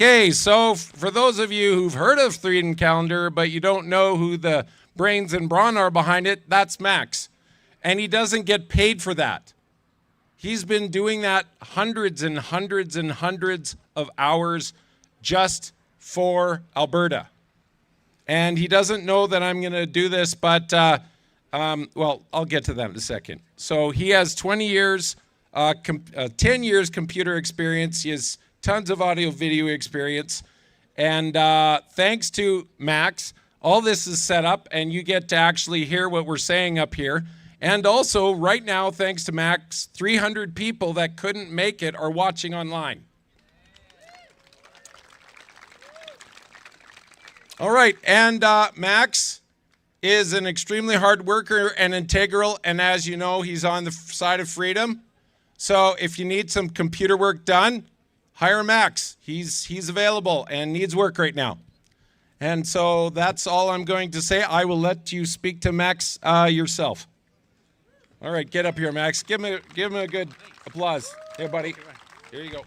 Okay, so for those of you who've heard of Freedom Calendar, but you don't know who the brains and brawn are behind it, that's Max. And he doesn't get paid for that. He's been doing that hundreds and hundreds and hundreds of hours just for Alberta. And he doesn't know that I'm going to do this, but, well, I'll get to that in a second. So he has 20 years, 10 years computer experience. He has tons of audio video experience. And thanks to Max, all this is set up and you get to actually hear what we're saying up here. And also, right now, thanks to Max, 300 people that couldn't make it are watching online. All right, and Max is an extremely hard worker and integral, and as you know, he's on the side of freedom. So if you need some computer work done, hire Max. He's available and needs work right now. And so that's all I'm going to say. I will let you speak to Max yourself. All right, get up here, Max. Give him a good applause. Here, buddy. Here you go.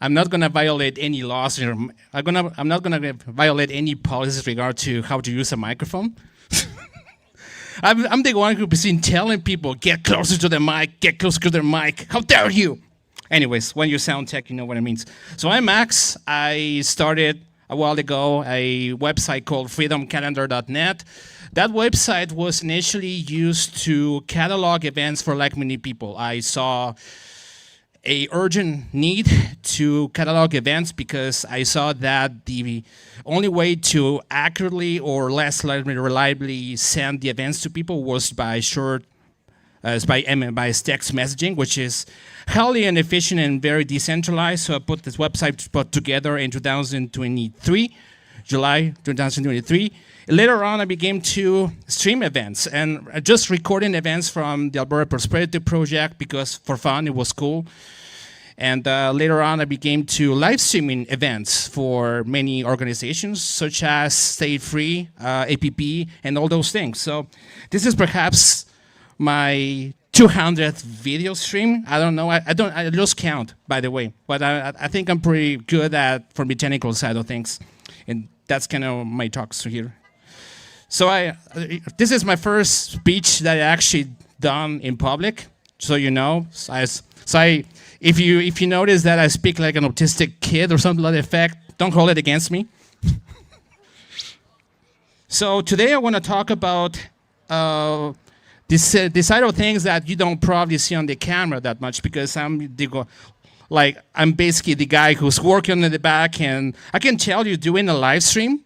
I'm not going to violate any laws. I'm not going to violate any policies regard to how to use a microphone. I'm the one who's been telling people, get closer to the mic, get closer to the mic. How dare you? Anyways, when you sound tech, you know what it means. So I'm Max. I started a while ago a website called freedomcalendar.net. That website was initially used to catalog events for like many people. I saw a urgent need to catalog events because I saw that the only way to accurately or less reliably send the events to people was by by text messaging, which is highly inefficient and very decentralized. So I put this website put together in 2023, July 2023. Later on, I began to stream events and just recording events from the Alberta Prosperity Project because for fun, it was cool. And later on, I began to live streaming events for many organizations, such as Stay Free, APP, and all those things. So this is perhaps my 200th video stream. I don't know. I lost count, by the way. But I think I'm pretty good at from the technical side of things, and that's kind of my talks here. So this is my first speech that I actually done in public. So you know, if you notice that I speak like an autistic kid or something like that effect, don't hold it against me. So today I want to talk about this side of things that you don't probably see on the camera that much because I'm basically the guy who's working in the back, and I can tell you doing a live stream,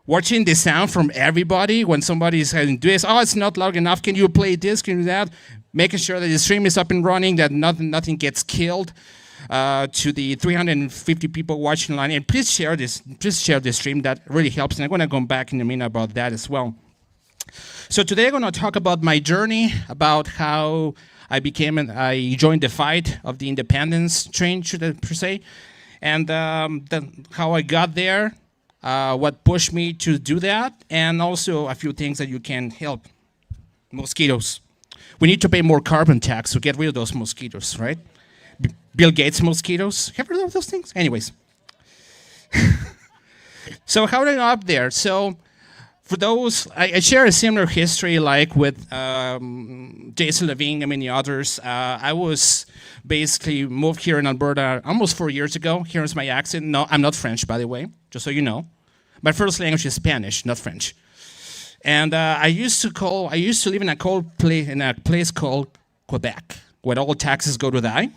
watching the sound from everybody when somebody's doing this, oh, it's not loud enough, can you play this, can you do that? Making sure that the stream is up and running, that nothing gets killed. To the 350 people watching online, and please share this stream, that really helps. And I'm gonna go back in a minute about that as well. So today I'm gonna talk about my journey, about how I joined the fight of the independence train, per se, and how I got there, what pushed me to do that, and also a few things that you can help. Mosquitoes. We need to pay more carbon tax to get rid of those mosquitoes, right? Bill Gates mosquitoes. Have you heard of those things? Anyways. So how did I up there? So for those, I share a similar history like with Jason Levine and many others. I was basically moved here in Alberta almost 4 years ago. Here's my accent. No, I'm not French, by the way, just so you know. My first language is Spanish, not French. And I used to live in a place called Quebec, where all taxes go to die.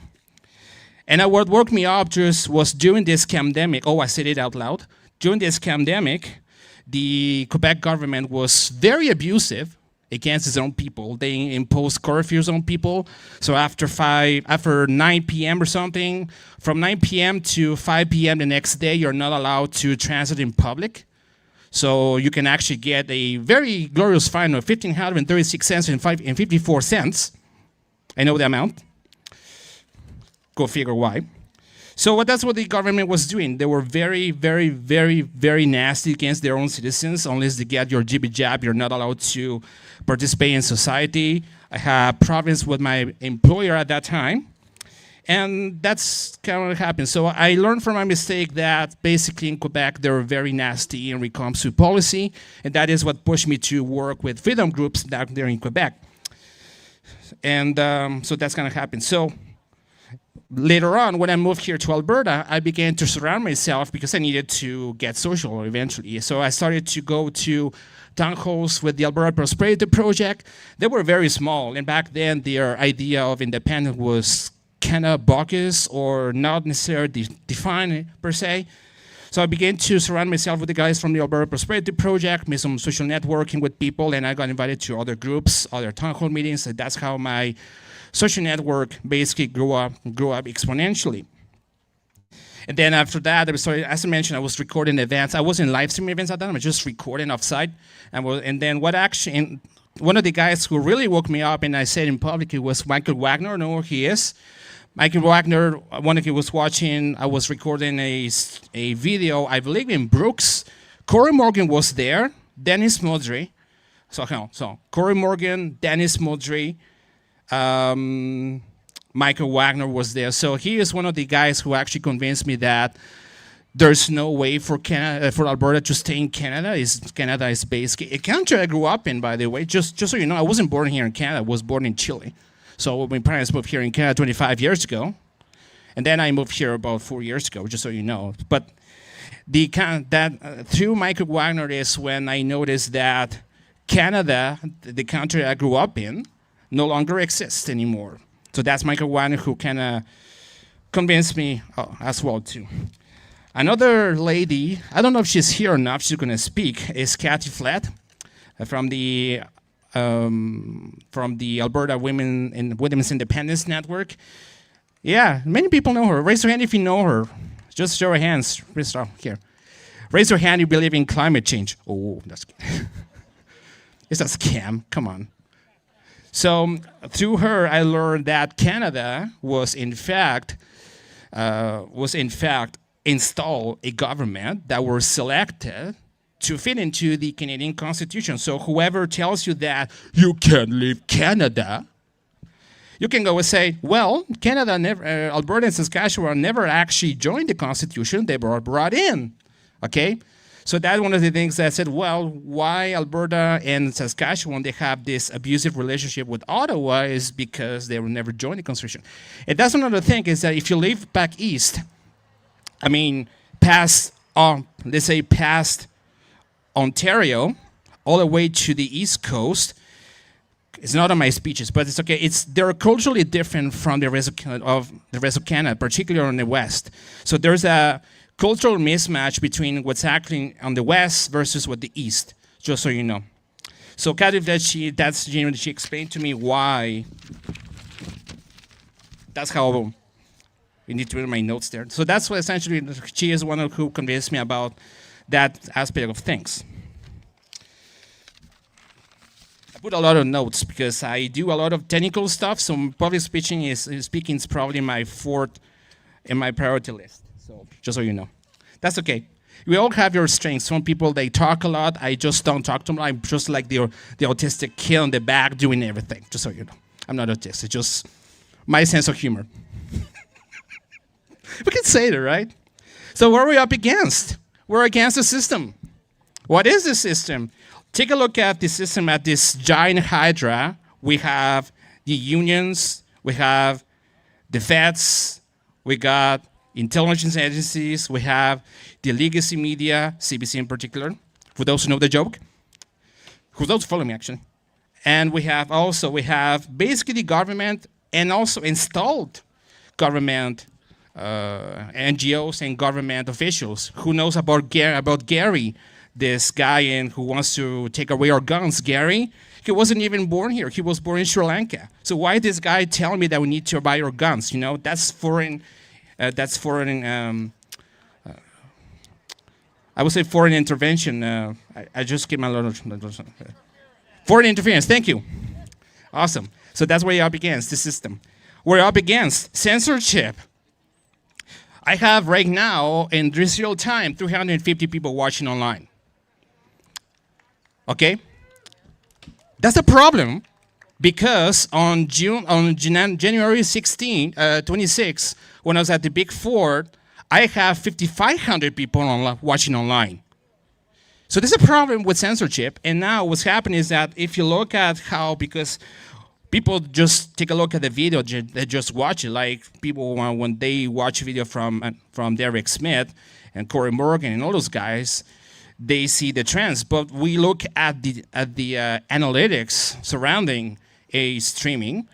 And what woke me up just was during this pandemic. Oh, I said it out loud. During this pandemic, the Quebec government was very abusive against its own people. They imposed curfews on people. So after 9 p.m. or something, from 9 p.m. to 5 p.m. the next day, you're not allowed to transit in public. So you can actually get a very glorious fine of $1,536 and 54 cents. I know the amount. Go figure why. So that's what the government was doing. They were very, very, very, very nasty against their own citizens. Unless they get your jibby jab, you're not allowed to participate in society. I had problems with my employer at that time. And that's kind of what happened. So I learned from my mistake that basically in Quebec, they're very nasty when it comes to policy. And that is what pushed me to work with freedom groups down there in Quebec. And so that's kind of happened. So later on, when I moved here to Alberta, I began to surround myself because I needed to get social eventually. So I started to go to town halls with the Alberta Prosperity Project. They were very small. And back then, their idea of independence was kind of bogus or not necessarily defined per se. So I began to surround myself with the guys from the Alberta Prosperity Project, made some social networking with people, and I got invited to other groups, other town hall meetings, and that's how my social network basically grew up exponentially. And then after that, as I mentioned, I was recording events. I wasn't live streaming events at that time, I was just recording offsite. And then one of the guys who really woke me up, and I said in public, it was Michael Wagner. I know who he is. Michael Wagner, one he was watching, I was recording a video, I believe in Brooks. Corey Morgan was there, Dennis Modry. So Corey Morgan, Dennis Modry, Michael Wagner was there. So he is one of the guys who actually convinced me that there's no way for Alberta to stay in Canada. Canada is basically a country I grew up in, by the way. Just so you know, I wasn't born here in Canada. I was born in Chile. So my parents moved here in Canada 25 years ago. And then I moved here about 4 years ago, just so you know. But through Michael Wagner is when I noticed that Canada, the country I grew up in, no longer exists anymore. So that's Michael Wagner who kind of convinced me as well, too. Another lady, I don't know if she's here or not, if she's going to speak, is Kathy Flett from the Alberta Women's Independence Network. Yeah, many people know her. Raise your hand if you know her. Just show your hands. Here. Raise your hand if you believe in climate change. Oh, that's it's a scam. Come on. So through her, I learned that Canada was in fact install a government that were selected to fit into the Canadian Constitution. So whoever tells you that you can't leave Canada, you can go and say, well, Canada never, Alberta and Saskatchewan never actually joined the Constitution. They were brought in, okay? So that's one of the things that I said, well, why Alberta and Saskatchewan, they have this abusive relationship with Ottawa is because they were never joined the Constitution. And that's another thing is that if you live back east, I mean, past Ontario, all the way to the East Coast. It's not on my speeches, but it's okay. They're culturally different from the rest of Canada, particularly on the West. So there's a cultural mismatch between what's happening on the West versus what the East, just so you know. So Kathy, she explained to me why. That's how you need to read my notes there. So that's what essentially she is one who convinced me about that aspect of things. I put a lot of notes because I do a lot of technical stuff. So public speaking is probably my fourth in my priority list. So just so you know, that's okay. We all have your strengths. Some people they talk a lot. I just don't talk to them. I'm just like the autistic kid in the back doing everything. Just so you know, I'm not autistic. It's just my sense of humor. We can say that, right? So what are we up against? We're against the system. What is the system? Take a look at the system at this giant hydra. We have the unions, we have the feds, we got intelligence agencies, we have the legacy media, CBC in particular, for those who know the joke, for those who follow me actually. And we have basically the government and also installed government NGOs and government officials. Who knows about Gary, this guy who wants to take away our guns? Gary, he wasn't even born here. He was born in Sri Lanka. So why this guy telling me that we need to buy our guns? You know, that's foreign. I would say foreign intervention. I just gave my little foreign interference. Thank you. Awesome. So that's what you're up against, the system. We're up against censorship. I have right now, in this real time, 350 people watching online. Okay? That's a problem. Because on January 26, when I was at the Big Four, I have 5,500 people watching online. So there's a problem with censorship. And now what's happening is that if you look at how, because people just take a look at the video, they just watch it. Like people, when they watch a video from Derek Smith and Corey Morgan and all those guys, they see the trends. But we look at the analytics surrounding a streaming,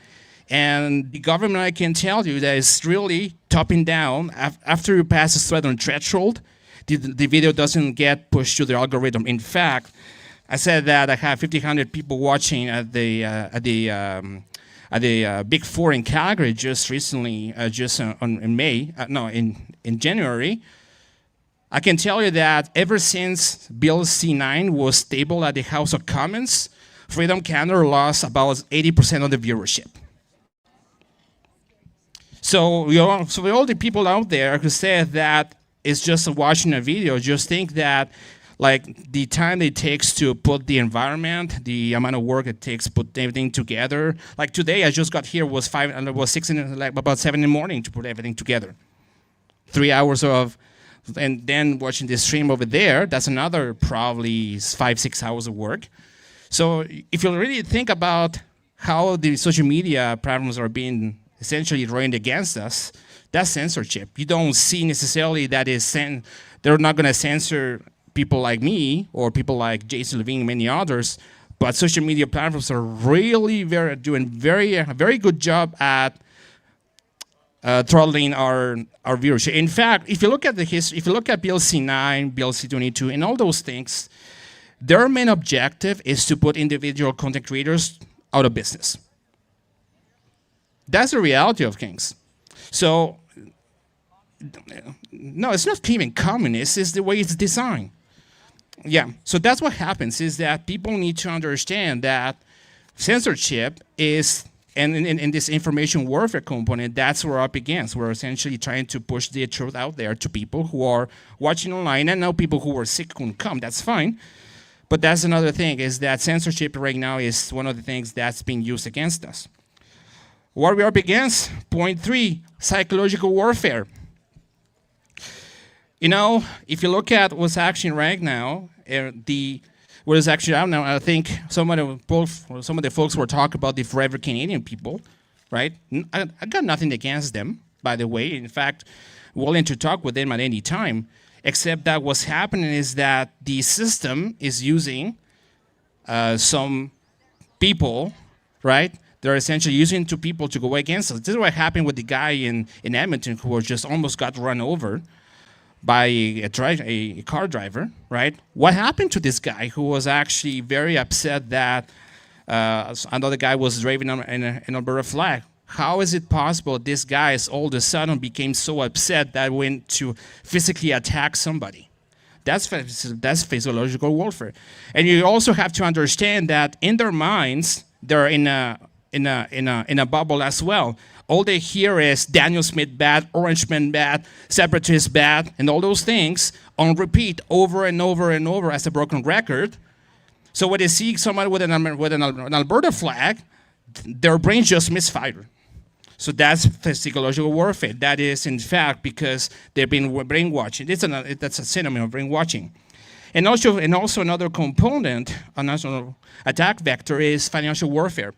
and the government, I can tell you, that is really topping down. After you pass a certain threshold, the video doesn't get pushed to the algorithm. In fact, I said that I have 1,500 people watching at the Big Four in Calgary just recently, in January. I can tell you that ever since Bill C-9 was tabled at the House of Commons, Freedom Canada lost about 80% of the viewership. So, for all the people out there who say that it's just watching a video, just think that like the time it takes to put the environment, the amount of work it takes to put everything together. Like today, I just got here, was about 7 in the morning to put everything together. 3 hours of, and then watching the stream over there, that's another probably 5-6 hours of work. So if you really think about how the social media platforms are being essentially ruined against us, that's censorship. You don't see necessarily that they're not going to censor people like me or people like Jason Levine and many others, but social media platforms are really doing a very good job at throttling our viewership. In fact, if you look at the history, if you look at Bill C-9, Bill C-22, and all those things, their main objective is to put individual content creators out of business. That's the reality of things. So, no, it's not even communist, it's the way it's designed. Yeah, so that's what happens, is that people need to understand that censorship is, and in this information warfare component, that's what we're up against. We're essentially trying to push the truth out there to people who are watching online, and now people who are sick couldn't come, that's fine. But that's another thing, is that censorship right now is one of the things that's being used against us. What we're up against, point 3, psychological warfare. You know, if you look at what's actually right now, what is actually out now, I think some of the folks were talking about the Forever Canadian people, right? I got nothing against them, by the way. In fact, willing to talk with them at any time, except that what's happening is that the system is using some people, right? They're essentially using two people to go against us. This is what happened with the guy in Edmonton who just almost got run over by a car driver, right? What happened to this guy who was actually very upset that another guy was driving an Alberta flag? How is it possible this guy all of a sudden became so upset that went to physically attack somebody? That's physiological warfare. And you also have to understand that in their minds, they're in a bubble as well. All they hear is Daniel Smith bad, Orangeman bad, Separatist bad, and all those things on repeat over and over and over as a broken record. So when they see somebody with an Alberta flag, their brains just misfire. So that's psychological warfare. That is, in fact, because they've been brainwashing. That's a synonym of brainwashing. And also another component, a national attack vector, is financial warfare.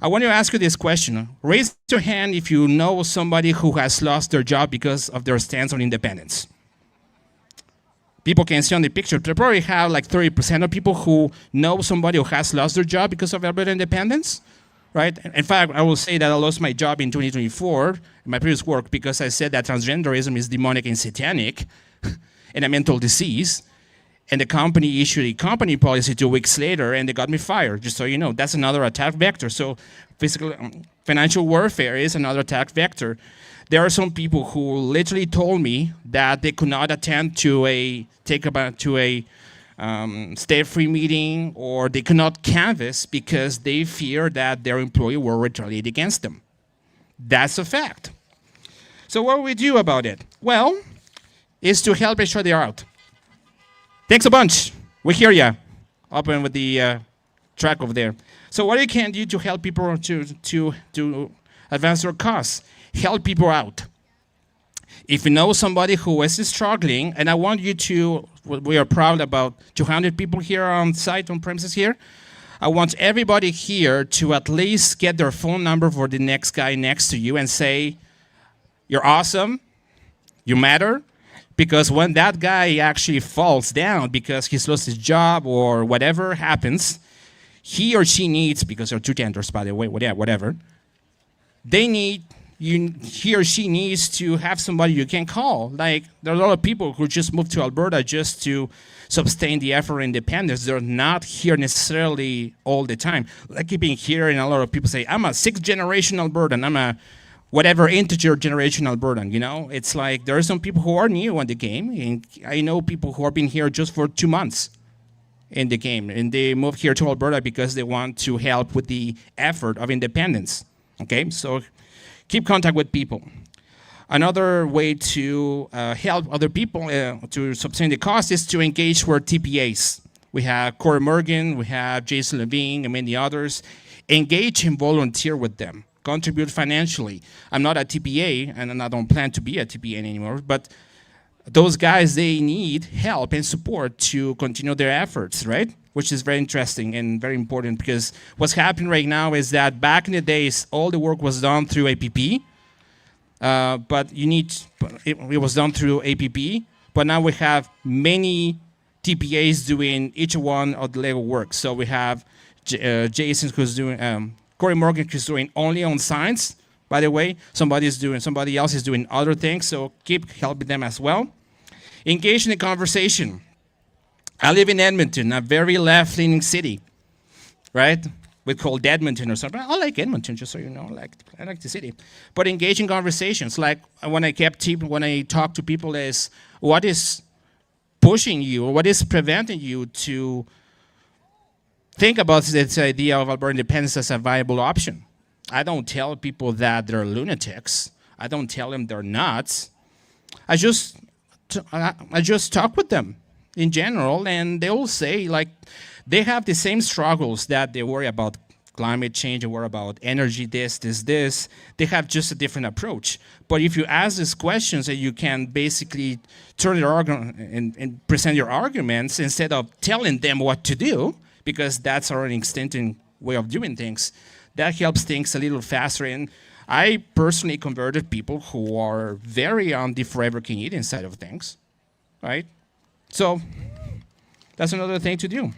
I want to ask you this question. Raise your hand if you know somebody who has lost their job because of their stance on independence. People can see on the picture, they probably have like 30% of people who know somebody who has lost their job because of Alberta independence, right? In fact, I will say that I lost my job in 2024 in my previous work because I said that transgenderism is demonic and satanic and a mental disease. And the company issued a company policy 2 weeks later, and they got me fired, just so you know. That's another attack vector. So financial warfare is another attack vector. There are some people who literally told me that they could not attend to a state-free meeting, or they could not canvass because they fear that their employer will retaliate against them. That's a fact. So what do we do about it? Well, is to help each other out. Thanks a bunch. We hear ya. Open with the track over there. So what you can do to help people to advance their cause, help people out. If you know somebody who is struggling, and I want you to, we are proud about 200 people here on site, on premises here. I want everybody here to at least get their phone number for the next guy next to you and say, you're awesome, you matter, because when that guy actually falls down because he's lost his job or whatever happens, he or she needs, because they're two genders, by the way, whatever, they need, he or she needs to have somebody you can call. Like, there are a lot of people who just moved to Alberta just to sustain the effort of independence. They're not here necessarily all the time. Like you've been hearing a lot of people say, I'm a 6th-generation Albertan, I'm a whatever integer generation Albertan, you know? It's like there are some people who are new in the game, and I know people who have been here just for 2 months in the game, and they moved here to Alberta because they want to help with the effort of independence, okay? So keep contact with people. Another way to help other people to sustain the cost is to engage with TPAs. We have Corey Morgan, we have Jason Levine, and many others. Engage and volunteer with them. Contribute financially. I'm not a TPA, and I don't plan to be a TPA anymore, but those guys, they need help and support to continue their efforts, right? Which is very interesting and very important, because what's happening right now is that back in the days, all the work was done through APP, but it was done through APP, but now we have many TPAs doing each one of the level work. So we have Jason, who's doing, Corey Morgan, who's doing only on science, by the way. Somebody else is doing other things, so keep helping them as well. Engage in the conversation. I live in Edmonton, a very left-leaning city, right? We call it Edmonton or something. I like Edmonton, just so you know. I like the city. But engage in conversations. Like when I talk to people, is what is pushing you, or what is preventing you to think about this idea of Alberta independence as a viable option. I don't tell people that they're lunatics. I don't tell them they're nuts. I just talk with them in general, and they all say, like, they have the same struggles that they worry about climate change, they worry about energy, this. They have just a different approach. But if you ask these questions, and you can basically turn your argument and present your arguments instead of telling them what to do, because that's our instinctive way of doing things, that helps things a little faster. And I personally converted people who are very on the forever Canadian side of things, right? So that's another thing to do.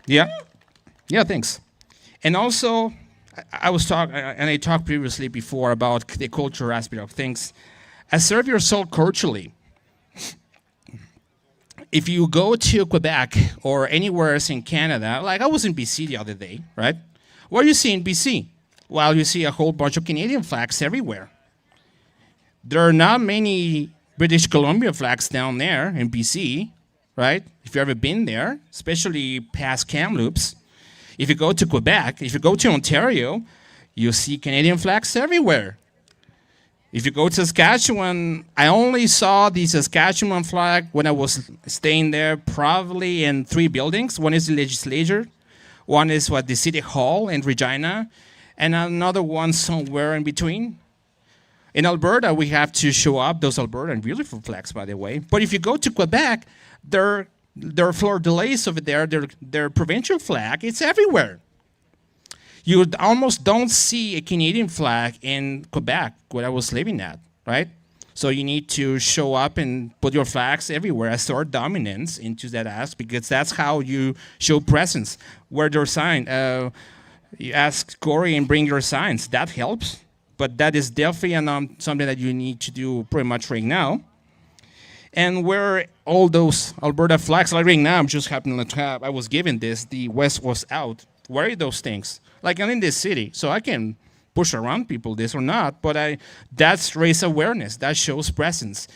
Yeah, thanks. And also, I talked previously before about the cultural aspect of things. Assert yourself culturally. If you go to Quebec or anywhere else in Canada, like I was in BC the other day, right? What do you see in BC? Well, you see a whole bunch of Canadian flags everywhere. There are not many British Columbia flags down there in BC, right? If you've ever been there, especially past Kamloops. If you go to Quebec, if you go to Ontario, you see Canadian flags everywhere. If you go to Saskatchewan, I only saw the Saskatchewan flag when I was staying there, probably in 3 buildings. One is the legislature, one is the City Hall in Regina, and another one somewhere in between. In Alberta, we have to show up those Albertan beautiful flags, by the way. But if you go to Quebec, their fleur-de-lis over there, their provincial flag, it's everywhere. You almost don't see a Canadian flag in Quebec, where I was living at, right? So you need to show up and put your flags everywhere, assert dominance into that aspect, because that's how you show presence. Wear your sign. You ask Corey and bring your signs. That helps, but that is definitely something that you need to do pretty much right now. And wear all those Alberta flags. Like right now, I'm just happening to have, I was given this, the West was out. Wear those things. Like I'm in this city, so I can push around people this or not, but that's raise awareness, that shows presence.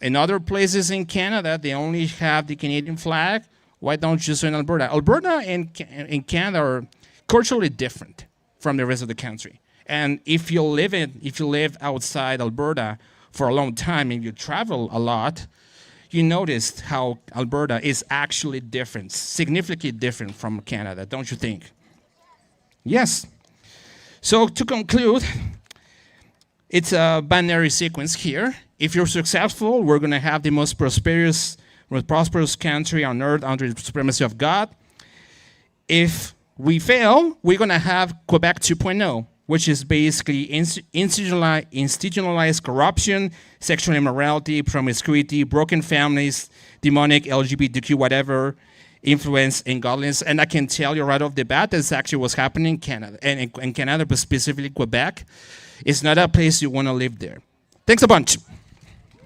In other places in Canada, they only have the Canadian flag. Why don't you just in Alberta? Alberta and Canada are culturally different from the rest of the country. And if you live outside Alberta for a long time and you travel a lot, you noticed how Alberta is actually different, significantly different from Canada, don't you think? Yes. So to conclude, it's a binary sequence here. If you're successful, we're going to have the most prosperous country on earth under the supremacy of God. If we fail, we're going to have Quebec 2.0, which is basically institutionalized corruption, sexual immorality, promiscuity, broken families, demonic LGBTQ, whatever, influence, and godliness. And I can tell you right off the bat, that's actually what's happening in Canada, and in Canada, but specifically Quebec. It's not a place you want to live there. Thanks a bunch.